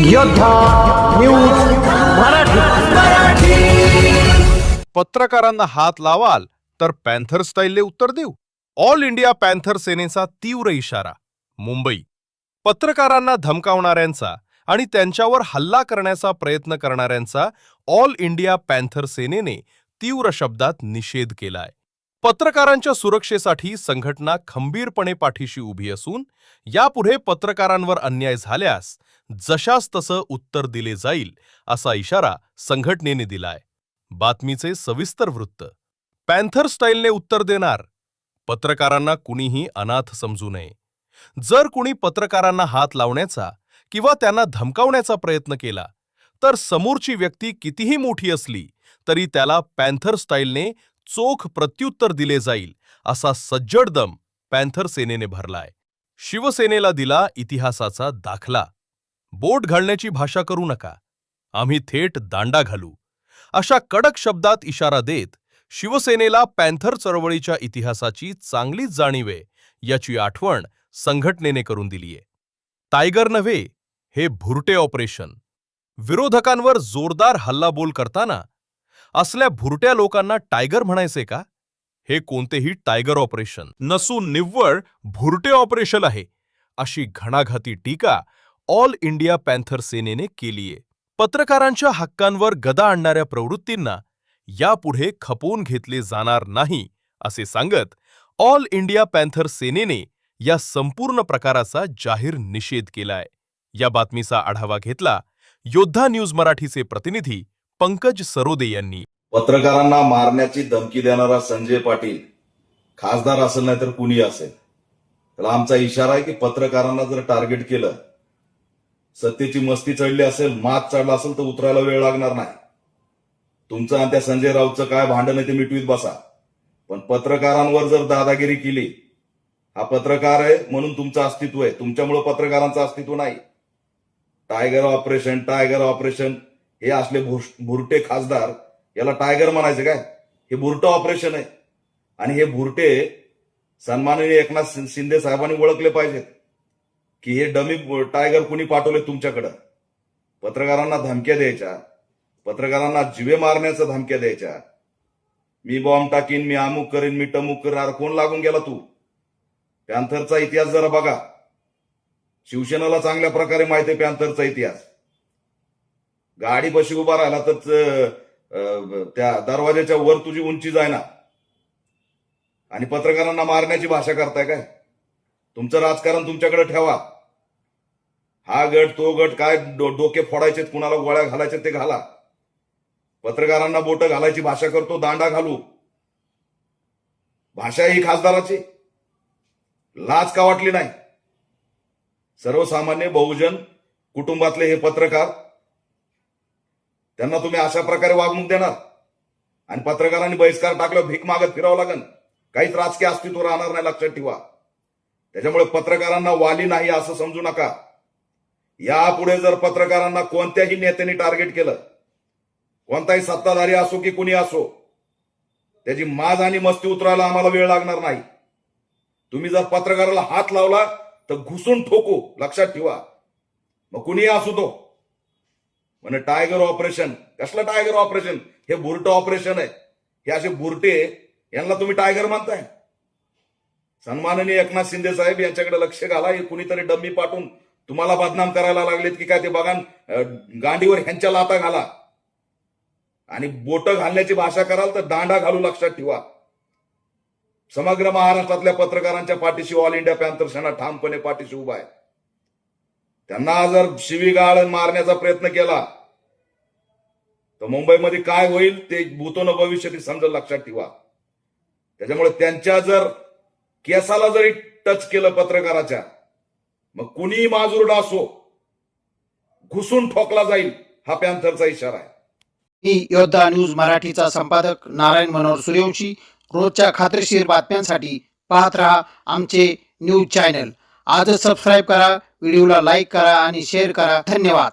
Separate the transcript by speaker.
Speaker 1: योद्धा न्यूज मराठी।
Speaker 2: पत्रकारांना हात लावाल तर पॅन्थर स्टाईलने उत्तर देऊ। ऑल इंडिया पॅन्थर सेनेचा तीव्र इशारा। मुंबई, पत्रकारांना धमकावणाऱ्यांचा आणि त्यांच्यावर हल्ला करण्याचा प्रयत्न करणाऱ्यांचा ऑल इंडिया पॅन्थर सेनेने तीव्र शब्दात निषेध केलाय। पत्रकारांच्या सुरक्षेसाठी संघटना खंबीरपणे पाठीशी उभी असून यापुढे पत्रकारांवर अन्याय झाल्यास जशास तसं उत्तर दिले जाईल असा इशारा संघटनेने दिलाय। बातमीचे सविस्तर वृत्त। पॅन्थर स्टाईलने उत्तर देणार, पत्रकारांना कुणीही अनाथ समजू नये। जर कुणी पत्रकारांना हात लावण्याचा किंवा त्यांना धमकावण्याचा प्रयत्न केला तर समोरची व्यक्ती कितीही मोठी असली तरी त्याला पॅन्थर स्टाईलने चोख प्रत्युत्तर दिले जाईल असा सज्जड दम पॅन्थर सेनेने भरलाय। शिवसेनेला दिला इतिहासाचा दाखला। बोट घालण्याची भाषा करू नका, आम्ही थेट दांडा घालू, अशा कडक शब्दात इशारा देत शिवसेनेला पॅन्थर चळवळीच्या इतिहासाची चांगलीच जाणीव आहे याची आठवण संघटनेने करून दिलीये। टायगर नव्हे, हे भुरटे ऑपरेशन। विरोधकांवर जोरदार हल्लाबोल करताना असल्या भुरट्या लोकांना टायगर म्हणायचे का? हे कोणतेही टायगर ऑपरेशन नसून निव्वळ भुरटे ऑपरेशन आहे, अशी घणाघाती टीका ऑल इंडिया पॅन्थर सेनेने केलीये। पत्रकारांच्या हक्कांवर गदा आणणाऱ्या प्रवृत्तींना यापुढे खपवून घेतले जाणार नाही असे सांगत ऑल इंडिया पॅन्थर सेनेने या संपूर्ण प्रकाराचा जाहीर निषेध केलाय। या बातमीचा आढावा घेतला योद्धा न्यूज मराठीचे प्रतिनिधी पंकज सरोदे यांनी।
Speaker 3: पत्रकारांना मारण्याची धमकी देणारा संजय पाटील खासदार असेल नाही तर कुणी असेल, त्याला आमचा इशारा आहे की पत्रकारांना जर टार्गेट केलं, सत्तेची मस्ती चढली असेल, मात चढला असेल तर उतरायला वेळ लागणार नाही। तुमचं आणि त्या संजय राऊतचं काय भांडण आहे ते मिटवीत बसा, पण पत्रकारांवर जर दादागिरी केली, हा पत्रकार आहे म्हणून तुमचं अस्तित्व आहे, तुमच्यामुळे पत्रकारांचं अस्तित्व नाही। टायगर ऑपरेशन हे असले भुरटे खासदार, याला टायगर म्हणायचं काय? हे भुरटं ऑपरेशन आहे। आणि हे भुरटे सन्माननीय एकनाथ शिंदे साहेबांनी ओळखले पाहिजेत की हे डमी टायगर कुणी पाठवले तुमच्याकडं। पत्रकारांना धमक्या द्यायच्या, पत्रकारांना जीवे मारण्याच्या धमक्या द्यायच्या, मी बॉम्ब टाकीन, मी अमुक करीन, मी टमुक करीन। कोण लागून गेला तू? पॅन्थरचा इतिहास जरा बघा, शिवसेनेला चांगल्या प्रकारे माहिती आहे पॅन्थरचा इतिहास। गाडी बशी उभा राहिला तर त्या दरवाजाच्या वर तुझी उंची जायना आणि पत्रकारांना मारण्याची भाषा करताय काय? तुमचं राजकारण तुमच्याकडे ठेवा। हा गट तो गट काय डोके फोडायचे, कुणाला गोळ्या घालायचे ते घाला। पत्रकारांना बोट घालायची भाषा करतो, दांडा घालू, भाषा ही खासदाराची लाज का वाटली नाही? सर्वसामान्य बहुजन कुटुंबातले हे पत्रकार, त्यांना तुम्ही अशा प्रकारे वागणूक देणार? आणि पत्रकारांनी बहिष्कार टाकल्यावर भीक मागत फिरावं लागेल, काहीच राजकीय अस्तित्व राहणार नाही, लक्षात ठेवा। त्याच्यामुळे पत्रकारांना वाली नाही असं समजू नका। यापुढे जर पत्रकारांना कोणत्याही नेत्याने टार्गेट केलं, कोणताही सत्ताधारी असो की कुणी असो, त्याची माज आणि मस्ती उतरायला आम्हाला वेळ लागणार नाही। तुम्ही जर पत्रकाराला हात लावला तर घुसून ठोकू, लक्षात ठेवा। मग कुणीही असू तो म्हणजे टायगर ऑपरेशन, कसलं टायगर ऑपरेशन? हे बुरटं ऑपरेशन आहे। हे असे बुरटे यांना तुम्ही टायगर म्हणताय? सन्माननीय एकनाथ शिंदे साहेब यांच्याकडे लक्ष घाला। हे कुणीतरी डम्मी पाठवून तुम्हाला बदनाम करायला लागलेत की काय ते बघा, गांडीवर ह्यांच्या लाता घाला आणि बोट घालण्याची भाषा कराल तर दांडा घालू, लक्षात ठेवा। समग्र महाराष्ट्रातल्या पत्रकारांच्या पाठीशी ऑल इंडिया पॅन्थर सेना ठामपणे पाठीशी उभा आहे। त्यांना जर शिवीगाळ मारण्याचा प्रयत्न केला तर मुंबईमध्ये काय होईल ते भूतोन भविष्यात समजेल, लक्षात ठेवा। त्याच्यामुळे त्यांच्या जर केसाला जरी टच केलं पत्रकाराच्या, मग कुणीही माजुरडा असो, घुसून ठोकला जाईल, हा पॅन्थरचा इशारा आहे।
Speaker 1: मी योद्धा न्यूज मराठीचा संपादक नारायण मनोहर सूर्यवंशी। रोजच्या खात्रीशीर बातम्यांसाठी पाहत रहा आमचे न्यूज चॅनल। आजच सबस्क्राईब करा, व्हिडिओला लाईक करा आणि शेअर करा। धन्यवाद।